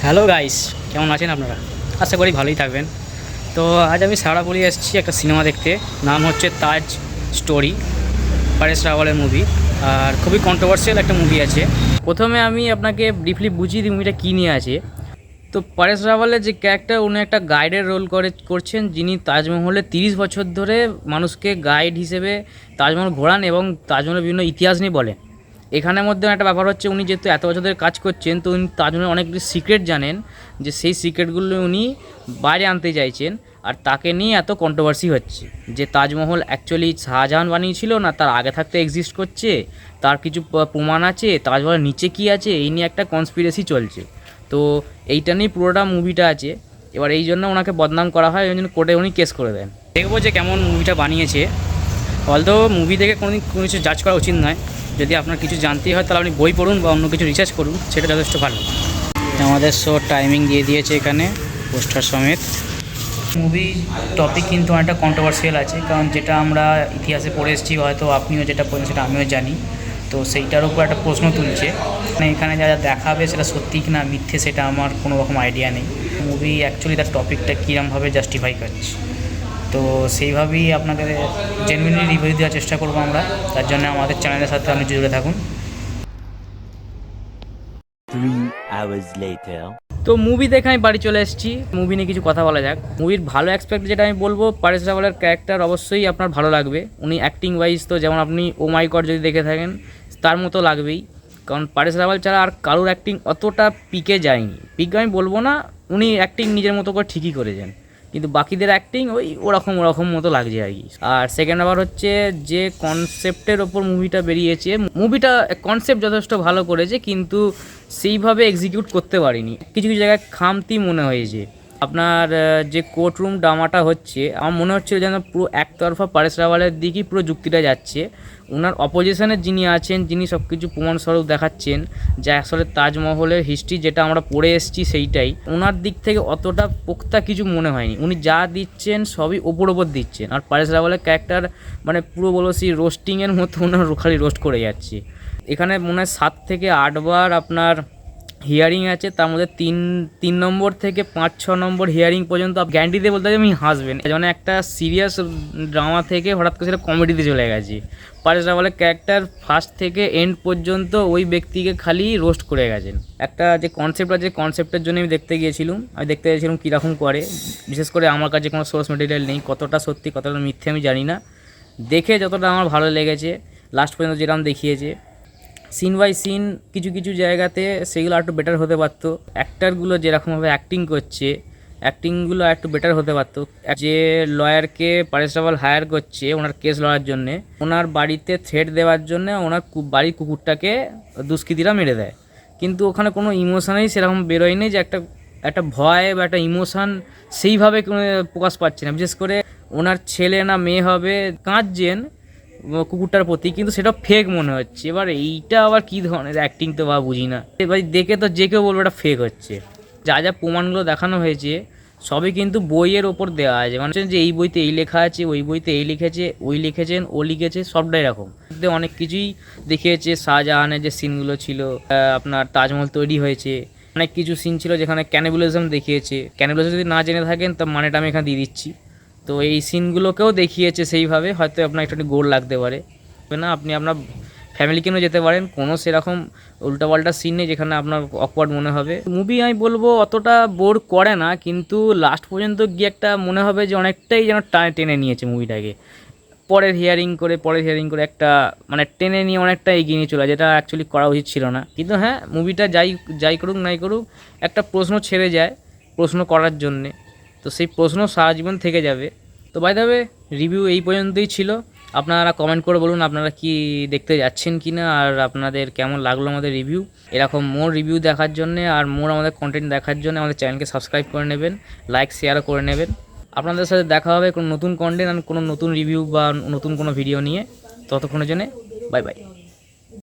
Hello guys, কেমন আছেন আপনারা? আশা করি ভালোই থাকবেন। তো আজ আমি সারাপুরি এসেছি একটা সিনেমা দেখতে, নাম হচ্ছে তাজ স্টোরি, পরেশ রাওয়ালের মুভি। আর খুবই কন্ট্রোভার্সিয়াল একটা মুভি আছে। প্রথমে আমি আপনাকে ব্রিফলি বুঝিয়ে দিই মুভিটা কী নিয়ে আছে। তো পরেশ রাওয়ালের যে ক্যারেক্টার, উনি একটা গাইডের রোল করছেন, যিনি তাজমহলে 30 বছর ধরে মানুষকে গাইড হিসেবে তাজমহল ঘোরান এবং তাজমহলের বিভিন্ন ইতিহাস নিয়ে বলেন। এখানের মধ্যে একটা ব্যাপার হচ্ছে, উনি যেহেতু এত বছর ধরে কাজ করছেন, তো উনি তাজমহলের অনেকগুলি সিক্রেট জানেন, যে সেই সিক্রেটগুলো উনি বাইরে আনতে চাইছেন। আর তাকে নিয়ে এত কন্ট্রোভার্সি হচ্ছে যে তাজমহল অ্যাকচুয়ালি শাহজাহান বানিয়েছিল না তার আগে থাকতে এক্সিস্ট করছে, তার কিছু প্রমাণ আছে, তাজমহলের নিচে কী আছে, এই নিয়ে একটা কনস্পিরেসি চলছে। তো এইটা নিয়ে পুরোটা মুভিটা আছে। এবার এই জন্য ওনাকে বদনাম করা হয়, ওই জন্য কোর্টে উনি কেস করে দেন। দেখবো যে কেমন মুভিটা বানিয়েছে। অলদো মুভি দেখে কোনো কিছু জাজ করা উচিত নয়। যদি আপনার কিছু জানতেই হয় তাহলে আপনি বই পড়ুন বা অন্য কিছু রিসার্চ করুন, সেটা যথেষ্ট ভালো। আমাদের শো টাইমিং দিয়ে দিয়েছে এখানে পোস্টার সমেত। মুভি টপিক কিন্তু অনেকটা কন্ট্রোভার্সিয়াল আছে, কারণ যেটা আমরা ইতিহাসে পড়ে এসেছি, হয়তো আপনিও যেটা পড়েন সেটা আমিও জানি। তো সেইটার উপর একটা প্রশ্ন তুলছে, মানে এখানে যা যা দেখাবে সেটা সত্যি কি না মিথ্যে সেটা আমার কোনো রকম আইডিয়া নেই। মুভি অ্যাকচুয়ালি তার টপিকটা কীরমভাবে জাস্টিফাই করছে, তো সেইভাবেই আপনাকে জেনুইনলি রিভিউ দেওয়ার চেষ্টা করবো আমরা। তার জন্য আমাদের চ্যানেলের সাথে আপনি জুড়ে থাকুন। 3 hours later. তো মুভি দেখে আমি বাড়ি চলে এসেছি। মুভি নিয়ে কিছু কথা বলা যাক। মুভির ভালো অ্যাসপেক্ট যেটা আমি বলবো, পরেশ রাওয়ালের ক্যারেক্টার অবশ্যই আপনার ভালো লাগবে। উনি অ্যাক্টিং ওয়াইজ তো যেমন আপনি ও মাই গড যদি দেখে থাকেন তার মতো লাগবেই, কারণ পরেশ রাওয়াল ছাড়া আর কারোর অ্যাক্টিং অতটা পিকে যায়নি। পিক আমি বলবো না, উনি অ্যাক্টিং নিজের মতো করে ঠিকই করেছেন, কিন্তু বাকিদের অ্যাক্টিং ওই ওরকম মতো লাগছে আর কি। আর সেকেন্ড আবার হচ্ছে যে কনসেপ্টের ওপর মুভিটা বেরিয়েছে, মুভিটা কনসেপ্ট যথেষ্ট ভালো করেছে, কিন্তু সেইভাবে এক্সিকিউট করতে পারিনি। কিছু কিছু জায়গায় খামতি মনে হয়েছে। আপনার যে কোর্টরুম ড্রামাটা হচ্ছে, আমার মনে হচ্ছিল যেন পুরো একতরফা পরেশ রাওয়ালের দিকেই পুরো যুক্তিটা যাচ্ছে। ওনার অপোজিশনের যিনি আছেন, যিনি সব কিছু প্রমাণস্বরূপ দেখাচ্ছেন যে আসলে তাজমহলের হিস্ট্রি যেটা আমরা পড়ে এসেছি সেইটাই, ওনার দিক থেকে অতটা পোক্তা কিছু মনে হয়নি। উনি যা দিচ্ছেন সবই ওপর দিচ্ছেন। আর পরেশ রাওয়ালের ক্যারেক্টার মানে পুরো বলো সেই রোস্টিংয়ের মতো ওনার খালি রোস্ট করে যাচ্ছে। এখানে মনে হয় 7 থেকে 8 বার আপনার হিয়ারিং আছে, তার মধ্যে তিন নম্বর থেকে 5-6 নম্বর হিয়ারিং পর্যন্ত গ্যারান্টি দিয়ে বলতে আমি হাসবেন, যেমন একটা সিরিয়াস ড্রামা থেকে হঠাৎ করে সেটা কমেডিতে চলে গেছে। পরেশ রাওয়ালের ক্যারেক্টার ফার্স্ট থেকে এন্ড পর্যন্ত ওই ব্যক্তিকে খালি রোস্ট করে গেছেন। একটা যে কনসেপ্ট আছে, কনসেপ্টের জন্য আমি দেখতে গিয়েছিলাম কীরকম করে। বিশেষ করে আমার কাছে কোনো সোর্স মেটেরিয়াল নেই, কতটা সত্যি কতটা মিথ্যে আমি জানি না। দেখে যতটা আমার ভালো লেগেছে, লাস্ট পর্যন্ত যেরকম দেখিয়েছে, সিন বাই সিন কিছু কিছু জায়গাতে সেগুলো একটু বেটার হতে পারতো। অ্যাক্টারগুলো যেরকমভাবে অ্যাক্টিং করছে, অ্যাক্টিংগুলো একটু বেটার হতে পারতো। যে লয়ারকে পরেশ রাওয়াল হায়ার করছে ওনার কেস লড়ার জন্যে, ওনার বাড়িতে থ্রেট দেওয়ার জন্য ওনার বাড়ির কুকুরটাকে দুষ্কৃতীরা মেরে দেয়, কিন্তু ওখানে কোনো ইমোশনেই সেরকম বেরোয়নি যে একটা ভয় বা একটা ইমোশান সেইভাবে প্রকাশ পাচ্ছে না। বিশেষ করে ওনার ছেলে না মেয়ে হবে কাঁদছেন কুকুরটার প্রতি, কিন্তু সেটা ফেক মনে হচ্ছে। এবার এইটা আবার কী ধরনের অ্যাক্টিং তো বা বুঝি না। এবার দেখে তো যে কেউ বলবে এটা ফেক হচ্ছে। যা যা প্রমাণগুলো দেখানো হয়েছে সবই কিন্তু বইয়ের ওপর দেওয়া আছে, মানে যে এই বইতে এই লেখা আছে, ওই বইতে এই লিখেছে, ওই লিখেছেন, ও লিখেছে, সবটাই এরকম। অনেক কিছুই দেখিয়েছে। শাহজাহানের যে সিনগুলো ছিল, আপনার তাজমহল তৈরি হয়েছে, অনেক কিছু সিন ছিল যেখানে ক্যানিবালিজম দেখিয়েছে। ক্যানিবালিজম যদি না জেনে থাকেন তার মানেটা আমি এখানে দিয়ে দিচ্ছি। তো এই সিনগুলোকেও দেখিয়েছে সেইভাবে, হয়তো আপনার একটু গোল লাগতে পারে না, আপনি আপনার ফ্যামিলিকে নিয়ে যেতে পারেন। কোনো সেরকম উল্টাপাল্টা সিন নেই যেখানে আপনার অকওয়ার্ড মনে হবে। মুভি আমি বলবো অতটা বোর করে না, কিন্তু লাস্ট পর্যন্ত গিয়ে একটা মনে হবে যে অনেকটাই যেন টেনে নিয়েছে মুভিটাকে। পরের হিয়ারিং করে একটা মানে টেনে নিয়ে অনেকটা এগিয়ে নিয়ে চলে, যেটা অ্যাকচুয়ালি করা উচিত ছিল না। কিন্তু হ্যাঁ, মুভিটা যাই করুক নাই করুক, একটা প্রশ্ন ছেড়ে যায় প্রশ্ন করার জন্যে, তো সেই প্রশ্ন সারা জীবন থেকে যাবে। তো বাই দ্য ওয়ে, রিভিউ এই পর্যন্তই ছিল। আপনারা কমেন্ট করে বলুন আপনারা কি দেখতে যাচ্ছেন কি না, আর আপনাদের কেমন লাগলো আমাদের রিভিউ। এরকম মোর রিভিউ দেখার জন্যে আর মোর আমাদের কন্টেন্ট দেখার জন্য আমাদের চ্যানেলকে সাবস্ক্রাইব করে নেবেন, লাইক শেয়ারও করে নেবেন। আপনাদের সাথে দেখা হবে কোনো নতুন কন্টেন্ট আর কোনো নতুন রিভিউ বা নতুন কোনো ভিডিও নিয়ে। ততক্ষণের জন্য বাই বাই।